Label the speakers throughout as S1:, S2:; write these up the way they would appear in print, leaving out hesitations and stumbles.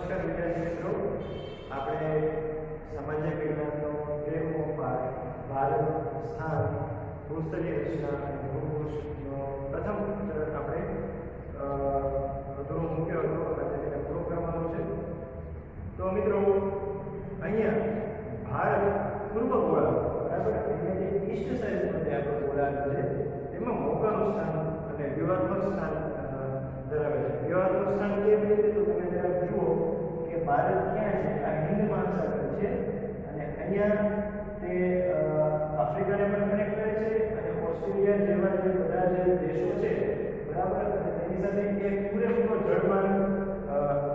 S1: નમસ્કાર વિદ્યાર્થી મિત્રો, આપણે સામાજિક વિજ્ઞાનનો 13મો પાઠ ભારત સ્થાન ભૂસ્તરીય રચના અને ભૂપૃષ્ઠનો પ્રથમ ચરણ આપણે અધૂરો મૂક્યો હતો અને તેને પૂરો કરવાનો છે. તો મિત્રો, અહીંયા ભારત પૂર્વ ગોળાર્ધ, બરાબર, એટલે જે ઈસ્ટ સાઇડનો જે આપણો ગોળાર્ધ છે એમાં મોકાનું સ્થાન અને વ્યૂહાત્મક સ્થાન ધરાવે છે. વ્યૂહાત્મક સ્થાન કેવી રીતે? તો તમે જરા જુઓ કે ભારત ક્યાં છે? આ હિન્દ મહાસાગર છે અને અહીંયા તે આફ્રિકાને પણ કનેક્ટ કરે છે અને ઓસ્ટ્રેલિયા જેવા જે બધા જે દેશો છે, બરાબર, અને તેની સાથે એક પૂરેપૂરો જળમાર્ગ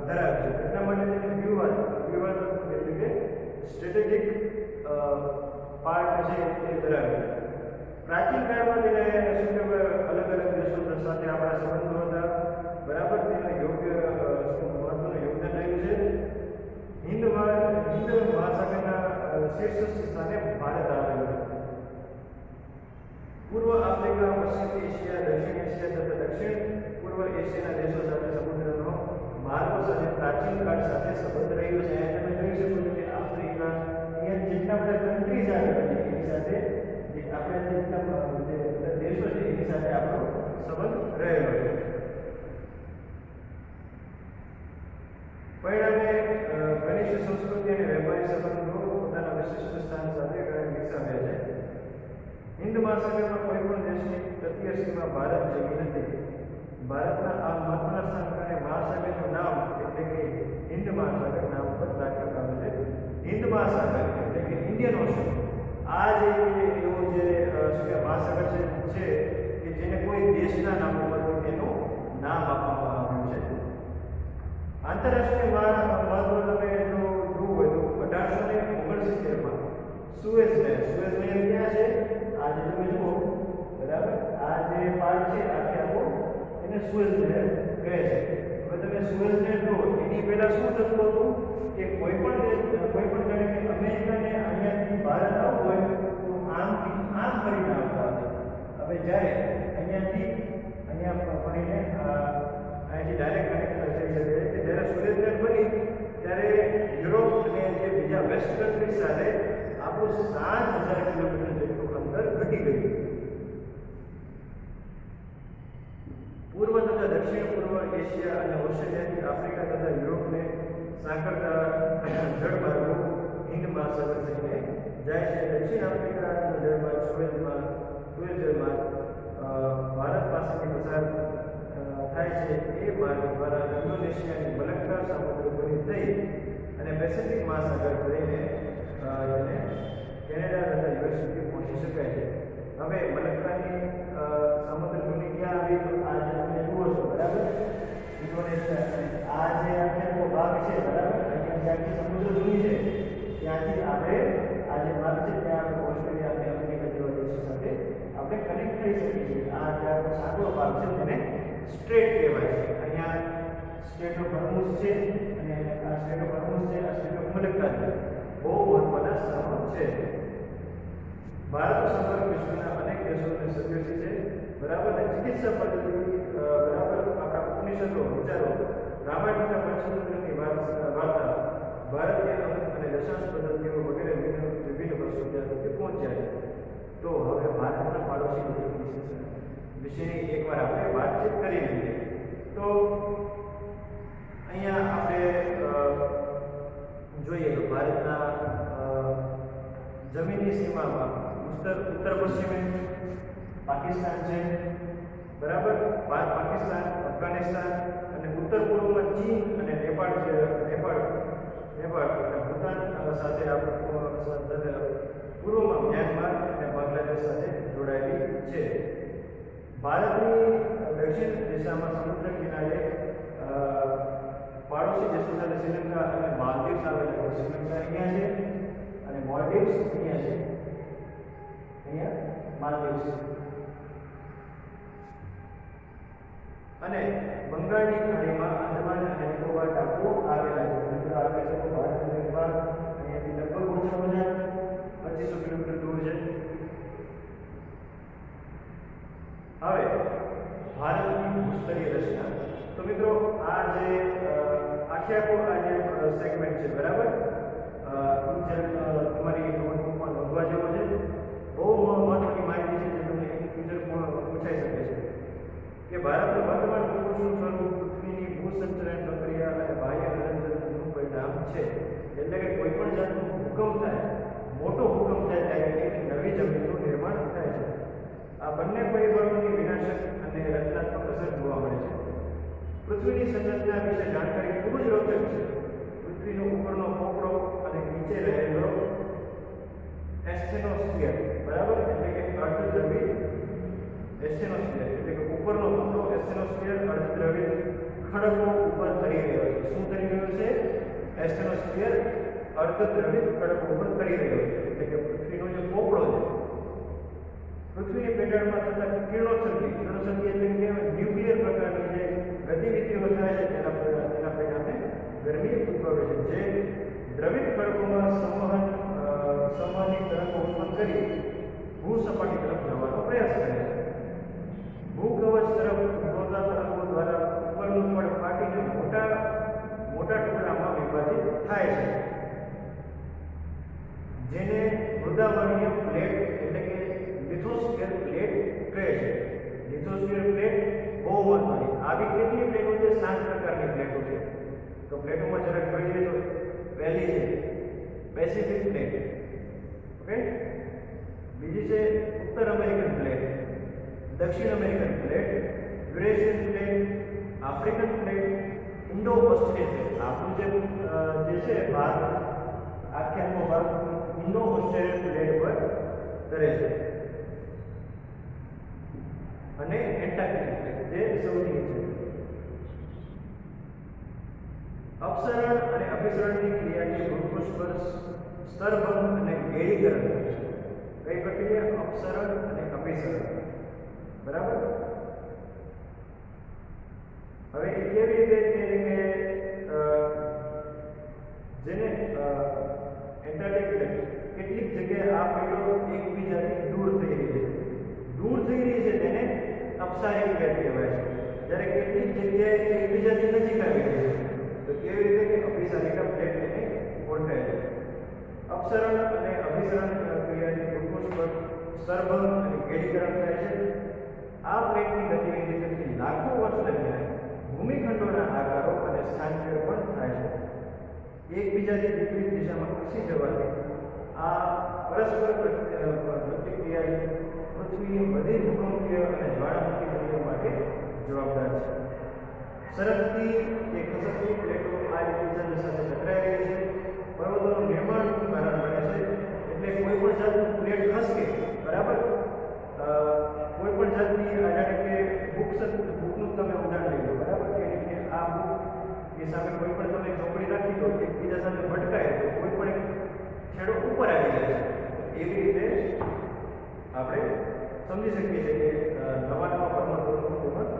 S1: ધરાવે છે. એટલા માટે તેને વ્યૂહાત્મક એટલે કે સ્ટ્રેટેજિક પાર્ટ છે તે ધરાવે છે. પ્રાચીન કાળમાં તેને શું કહેવાય, અલગ અલગ દેશો સાથે આપણા સંબંધો હતા, બરાબર, તેને યોગ્ય મહત્વનું યોગદાન રહ્યું છે. હિન્દ મહાસાગરના શીર્ષ સ્થાને ભારત આવેલું છે. પૂર્વ આફ્રિકા, પશ્ચિમ એશિયા, દક્ષિણ એશિયા તથા દક્ષિણ પૂર્વ એશિયાના દેશો સાથે સમુદ્રનો માર્ગ સાથે પ્રાચીન કાળ સાથે સંબંધ રહ્યો છે. તમે જોઈ શકો છો કે આફ્રિકા અહીંયા જેટલા બધા કન્ટ્રીઝ આવેલા છે એની સાથે જે આપણે જેટલા બધા દેશો છે એની સાથે આપણો સંબંધ રહેલો છે. પરિણામે ઘનિષ્ઠ સંસ્કૃતિ અને વેપારી સંબંધો પોતાના વિશિષ્ટ સ્થાન સાથે વિકસાવ્યા છે. હિન્દ મહાસાગરમાં કોઈ પણ દેશની તટીય સીમા ભારત જેવી નથી. ભારતના આ મહત્વના સ્થાન કારણે મહાસાગરનું નામ એટલે કે હિન્દ મહાસાગર નામ પર રાખવામાં આવે છે. હિન્દ મહાસાગર એટલે કે ઇન્ડિયન ઓશન, આ જે એવો જે મહાસાગર છે કે જેને કોઈ દેશના નામ ઉપર એનું નામ આપવામાં આવ્યું છે. આંતરરાષ્ટ્રીય મહત્વ તમે જો જોવું હોય તો 1869માં સુએઝ નહેર ક્યાં છે? આ જે તમે જુઓ, બરાબર, આ જે પાર્ટ છે આખો એને સુએઝ નહેર કહે છે. હવે તમે સુએઝ નહેર જુઓ, એની પહેલા શું થતું હતું કે કોઈ પણ જાણે કે અમેરિકાને અહીંયાથી ભારત આવવું હોય તો આમથી આમ ફરીને આવતા હતા. હવે જ્યારે અહીંયા ફરીને અહીંથી ડાયરેક્ટ કનેક્ટ થઈ શકે છે. જ્યારે સુએઝ નહેર બની ત્યારે યુરોપ અને જે બીજા વેસ્ટ કન્ટ્રી સાથે આપણું 7000 કિલોમીટર જેટલું અંતર ઘટી ગયું. પૂર્વ તથા દક્ષિણ પૂર્વ એશિયા અને ઓસ્ટ્રેલિયાથી આફ્રિકા તથા યુરોપને સાંકળતા જળમાર્ગો હિન્દ મહાસાગર થઈને જાય છે. દક્ષિણ આફ્રિકાનો જળમાર્ગ સુએઝ જળમાર્ગ ભારત પાસેથી પસાર થાય છે. એ માર્ગ દ્વારા ઇન્ડોનેશિયાની મલક્કા સમુદ્ર પૂરી થઈ અને પેસિફિક મહાસાગર થઈને કેનેડા તથા યુએસ સુધી પહોંચી શકાય છે. હવે મલક્કાની સમુદ્ર ધુની ક્યાં આવી? તો આ જે તમે જુઓ છો, બરાબર, ઇન્ડોનેશિયા, આ જે આખો ભાગ છે, બરાબર, જ્યાંથી સમુદ્ર ધુની છે ત્યાંથી આપણે આ જે ભાગ છે ત્યાં આપણે ઓસ્ટ્રેલિયા અને અમેરિકા જેવા દેશો સાથે આપણે કનેક્ટ થઈ શકીએ છીએ. આ જે આપણો સાંકડો ભાગ છે તેને સ્ટ્રેટ કહેવાય છે. અહીંયા સ્ટેટ ઓફ હોર્મુઝ છે અને આ સ્ટેટ ઓફ હોર્મુઝ છે, આ સ્ટેટ ઓફ મલક્કા છે. બહુ મહત્વના સ્થળો છે. ભારત સંપર્ક વિશ્વના અનેક દેશોને સદસ્ય છે, બરાબર, અને ચિકિત્સા પદ્ધતિ, બરાબર, આપણા ઉપનિષદો, વિચારો, રામાયણ તથા પંચતંત્રની વાર્તા, ભારતીય અમુક અને દશાંશ પદ્ધતિઓ વગેરે વિભિન્ન વર્ષો ત્યાં સુધી પહોંચ્યા છે. તો હવે ભારતના પાડોશી વિશેની એકવાર આપણે વાતચીત કરી લઈએ. તો અહીંયા આપણે જોઈએ તો ભારતના જમીનની સીમામાં ઉત્તર પશ્ચિમે પાકિસ્તાન છે, બરાબર, પાકિસ્તાન, અફઘાનિસ્તાન અને ઉત્તર પૂર્વમાં ચીન અને નેપાળ છે. નેપાળ અને ભૂતાન સાથે પૂર્વમાં મ્યાનમાર અને બાંગ્લાદેશ સાથે જોડાયેલી છે. ભારતની દક્ષિણ દિશામાં સમુદ્ર કિનારે પાડોશી દેશો સાથે શ્રીલંકા અને માલદીવ્સ આવેલા છે. શ્રીલંકા અહીંયા છે અને માલદીવ્સ અહીંયા છે. અહીંયા માલદીવ્સ અને બંગાળની ખાડીમાં અંદમાન અને નિકોબાર ટાપુઓ આવેલા છે. મિત્રો, આપણે સૌ ભારત અને નેપાળ અહીંયાથી લગભગ ઓછામાં ઓછા 2500 કિલોમીટર દૂર છે. હવે ભારતની ભૂસ્તરીય રચના. તો મિત્રો, આ જે આ આખે આખો આ જે સેગમેન્ટ છે બરાબર તમારી નોટબુકમાં નોંધવા જેવો છે. બહુ મહત્વની માહિતી છે જે તમને ફ્યુચર પૂછાઈ શકે છે કે ભારતનું વર્તમાન ભૂકંપનું સ્વરૂપ પૃથ્વીની ભૂસંચરણ પ્રક્રિયા અને બાહ્ય હલનચલનનું પરિણામ છે. એટલે કે કોઈ પણ જાતનો ભૂકંપ થાય, મોટો ભૂકંપ થાય ત્યારે એક નવી જમીનનું નિર્માણ થાય છે. આ બંને પરિબળોની વિનાશક અને રચનાત્મક અસર જોવા મળે છે. પૃથ્વીની સંરચના વિશે જાણકારી ખૂબ જ રોચક છે. પૃથ્વીનો ઉપરનો પોપડો અને નીચે રહેલો એસ્ટેનોસ્ફિયર બરાબર, એટલે કે અર્ધદ્રવિત એસ્ટેનોસ્ફિયર, એટલે કે ઉપરનો પોપડો એસ્ટેનોસ્ફિયર અર્ધદ્રવિત ખડકો ઉપર તરી રહ્યો છે. શું તરી રહ્યો છે? એસ્ટેનોસ્ફિયર અર્ધદ્રવિત ખડકો ઉપર તરી રહ્યો છે. એટલે કે પૃથ્વીનો જે પોપડો છે, પૃથ્વીની પેટાળમાં થતા કિરણોત્સર્ગી એટલે કે ન્યુક્લિયર પ્રકારની જે ગતિવિધિઓ થાય છે તેના પરિણામે ગરમી ઉદ્ભવે છે, જે દ્રવિત ખડકોમાં સંવહની તરંગો ઉત્પન્ન કરી ભૂસપાટી તરફ જવાનો પ્રયાસ કરે છે. ભૂકવચ તરફ દોડતા તરંગો દ્વારા ઉપરનું પડ ફાટીને મોટા ટુકડામાં વિભાજિત થાય છે, જેને મૃદાવર્ણીય પ્લેટ એટલે કે લિથોસ્ફિયર પ્લેટ કહે છે. લિથોસ્ફિયર પ્લેટ બહુ મહત્વની. આવી કેટલી પ્લેટો છે? 7 પ્રકારની પ્લેટો છે. તો પ્લેટોમાં જરાક જોઈએ તો પહેલી છે પેસિફિક પ્લેટ, ઓકે. બીજી છે ઉત્તર અમેરિકન પ્લેટ, દક્ષિણ American plate, Eurasian plate, African plate, Indo Australian plate. આપણું જે છે ભારત, આખો ભારત ઇન્ડો ઓસ્ટ્રેલિયન પ્લેટ પર કરે છે, અને એન્ટાર્કટિક પ્લેટ જે સૌથી નીચે. અપસરણ અને અભિસરણની ક્રિયાને ભૂપૃષ્ઠ સ્તરભંગ અને ગેડીકરણ કહે છે. કઈ પ્રક્રિયા? અપસરણ અને અભિસરણ, બરાબર. હવે એ કેવી રીતે કે જેને એન્ટાર્કટિક પ્લેટ કેટલીક જગ્યાએ આ પ્લેટો એકબીજાથી દૂર થઈ રહી છે તેને અપસારિક પ્લેટ કહેવાય છે. જ્યારે કેટલીક જગ્યાએ એકબીજાથી નજીક આવી રહી છે તો કેવી રીતે કે અભિસારિક પ્લેટ તેને ઓળખાય છે. અપસરણ અને અભિસરણ ક્રિયાની ભૂપૃષ્ઠ સ્તરભંગ અને ગેડીકરણ થાય છે. આ પ્લેટની ગતિવિધિ થકી લાખો વર્ષ દરમિયાન ભૂમિખંડોના આકારો અને સ્થાનફેર પણ થાય છે. એકબીજાથી વિપરીત દિશામાં ખસી જવાથી આ પરસ્પર પ્રતિક્રિયા પૃથ્વીની બધી ભૂકંપીય અને જ્વાળામુખી ક્રિયાઓ માટે જવાબદાર છે. સરકતી કે ખસકતી પ્લેટો આ એકબીજાની સાથે ટકરાઈ રહી છે. પર્વતોનું નિર્માણનું કારણ બને છે. એટલે કોઈ પણ જાતનું પ્લેટ ખસકે, બરાબર. કોઈ પણ જાતની જાણે કે બુકનું તમે ઉદાહરણ લઈ લો, બરાબર. કે આ બુક એ સામે કોઈ પણ તમે ચોપડી રાખી દો, એકબીજા સાથે ભટકાય તો કોઈ પણ એક છેડો ઉપર આવી જાય છે. એવી રીતે આપણે સમજી શકીએ છીએ કે નવા પર્વતોનું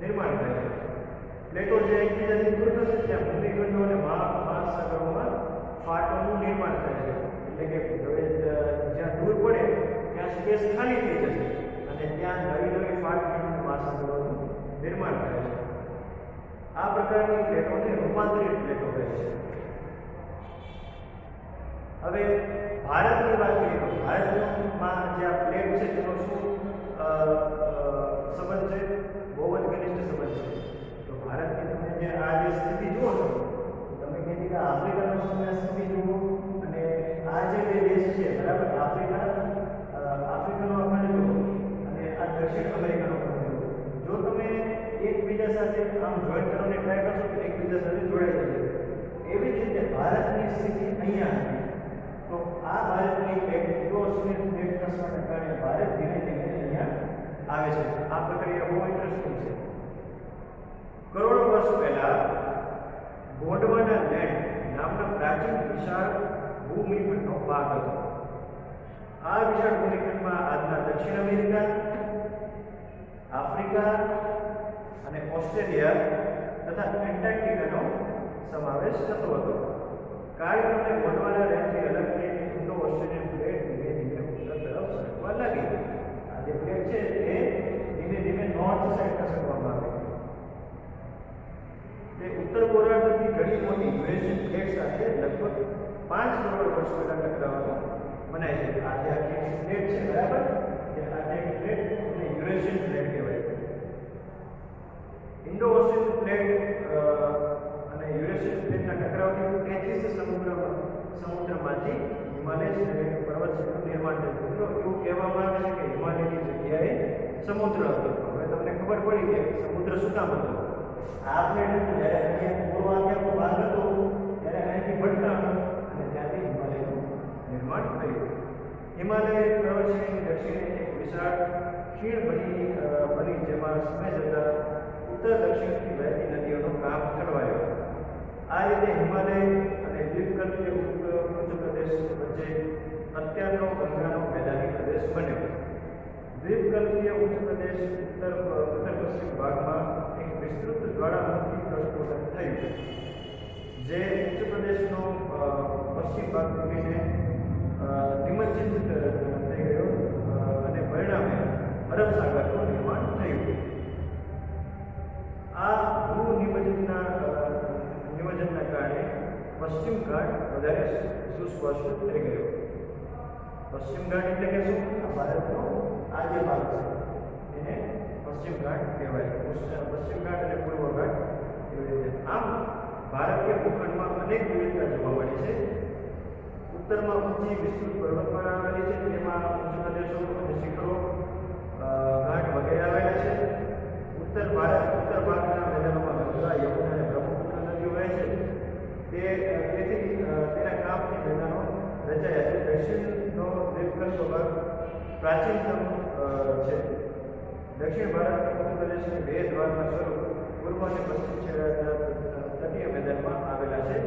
S1: નિર્માણ થાય છે. પ્લેટો જે એકબીજાથી દૂર થશે ત્યાં ભૂમિખંડો અને મહાસાગરોમાં ફાટોનું નિર્માણ થાય છે. એટલે કે હવે જ્યાં દૂર પડે ત્યાં સ્પેસ ખાલી થઈ જશે અને ત્યાં નવી ફાટ અને મહાસાગરોનું નિર્માણ થાય છે. આ પ્રકારની પ્લેટોને રૂપાંતરિત પ્લેટો કહે છે. હવે ભારતની વાત કરીએ તો ભારતમાં જે આ પ્લેટ છે તેનો શું સંબંધ છે? બહુ જ ઘનિષ્ઠ સંબંધ છે. તો ભારતની તમે જે આ જે સ્થિતિ જુઓ છો, તમે કહેતી કે આફ્રિકાનો સ્થિતિ જુઓ અને આ જે બે દેશ છે, બરાબર. આફ્રિકાનો ખંડ જુઓ અને આ દક્ષિણ અમેરિકાનો ખંડ જુઓ. જો તમે એકબીજા સાથે આમ જોઈન્ટ કરવાની ટ્રાય કરશો તો એકબીજા સાથે જોડાઈ જશે. એવી જ રીતે ભારતની સ્થિતિ અહીંયા હતી. તો આ ભારતની પ્લેટ પ્લેટ ખસવાના કારણે ભારત ધીમે ધીમે અહીંયા આવે છે. આ પ્રક્રિયા બહુ ઇન્ટરેસ્ટિંગ છે. કરોડો વર્ષ પહેલા ગોંડવાના લેન્ડ નામના પ્રાચીન વિશાળ ભૂમિખંડનો ભાગ હતો. આ વિશાળ ભૂમિખંડમાં આજના દક્ષિણ અમેરિકા, આફ્રિકા અને ઓસ્ટ્રેલિયા તથા એન્ટાર્કટિકાનો સમાવેશ થતો હતો. કાળક્રમે ગોંડવાના લેન્ડથી અલગ થઈને ઇન્ડો ઓસ્ટ્રેલિયન પ્લેટ ધીમે ધીમે ઉત્તર તરફ સરકવા લાગી. આ જે પ્લેટ છે એ ધીમે ધીમે નોર્થ સાઈડ ખસેડવામાં આવી. તે ઉત્તર ગોળાર્ધ એક સાથે લગભગ 5 કરોડ વર્ષ પહેલા ટકરાવાનો મનાય છે. આ જે આખી પ્લેટ છે બરાબર, જે આ જે પ્લેટ એને યુરેશિયન પ્લેટ કહેવાય. ઇન્ડો ઓશિયન પ્લેટ અને યુરેશિયન પ્લેટના ટકરાવથી તેથીસ સમુદ્રમાંથી હિમાલય પર્વતશ્રેણીનું નિર્માણ થયું. મિત્રો એવું કહેવામાં આવે છે કે હિમાલયની જગ્યાએ સમુદ્ર હતો. હવે તમને ખબર પડી કે સમુદ્ર શું કામ હતો. આ પ્લેટ જ્યારે અહીંયા પૂર્વાંચલનો ભાગ હતો ત્યારે અહીંથી ભટકાણું અને ત્યાંથી હિમાલયનું નિર્માણ થયું. હિમાલય પર્વતશ્રેણીની દક્ષિણે એક વિશાળ ખીણ બની જેમાં સમય જતા ઉત્તર દક્ષિણથી વહેતી નદીઓનો કાપ કરવાયો. આ રીતે હિમાલય અને દ્વીપકલ્પીય ઉચ્ચ પ્રદેશ વચ્ચે અત્યારનો ગંગાનો મેદાની પ્રદેશ બન્યો. દ્વીપકલ્પીય ઉચ્ચ પ્રદેશ ઉત્તર પશ્ચિમ ભાગમાં એક વિસ્તૃત જ્વાળામુખી પ્રસ્ફોટન થયું, જે ઉચ્ચ પ્રદેશનો પશ્ચિમ ભાગ તૂટીને નિમજ્જિત થઈ ગયો અને પરિણામે અરબ સાગરનું નિર્માણ થયું. આ ભૂ નિમજ્જનના કારણે પશ્ચિમ ઘાટ વધારે સુસ્પષ્ટ થઈ ગયો. પશ્ચિમ ઘાટ એટલે કે શું? ભારતનો આ જે ભાગ છે એને પશ્ચિમ ઘાટ કહેવાય. પશ્ચિમ ઘાટ અને પૂર્વ ઘાટ એવી રીતે. આમ ભારતીય ભૂખંડમાં અનેક વિવિધતા જોવા મળી છે. ઉત્તરમાં ઊંચી વિસ્તૃત પર્વતમાળા આવેલી છે, તેમાં ઉચ્ચ પ્રદેશો અને શિખરો ઘાટ વગેરે આવેલા છે. ઉત્તર ભાગના મેદાનોમાં ગંગા, યમુના અને બ્રહ્મપુત્ર નદીઓ વહે છે. તેથી તેના કાપથી મેદાનો રચાયા છે. દક્ષિણનો દ્વીપકલ્પ ભાગ પ્રાચીનતમ છે. દક્ષિણ ભારતના ઉચ્ચ પ્રદેશની બે દ્વારના સ્વરૂપ પૂર્વ અને પશ્ચિમ છેડાના તટીય મેદાનમાં આવેલા છે.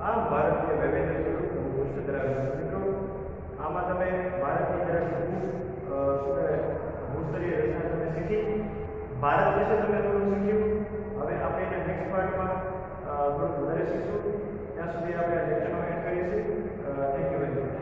S1: આમ ભારતીય વૈવિધ્યનું ભૂપૃષ્ઠ ધરાવે છે. મિત્રો, આમાં તમે ભારતની ભૂસ્તરીય રચના તમે શીખી. ભારત વિશે તમે થોડું શીખ્યું. હવે આપણે એના નેક્સ્ટ પાર્ટમાં થોડું વધારે શીખશું. ત્યાં સુધી આપણે લેક્ચરનો એન્ડ કરીશું. Thank you very much.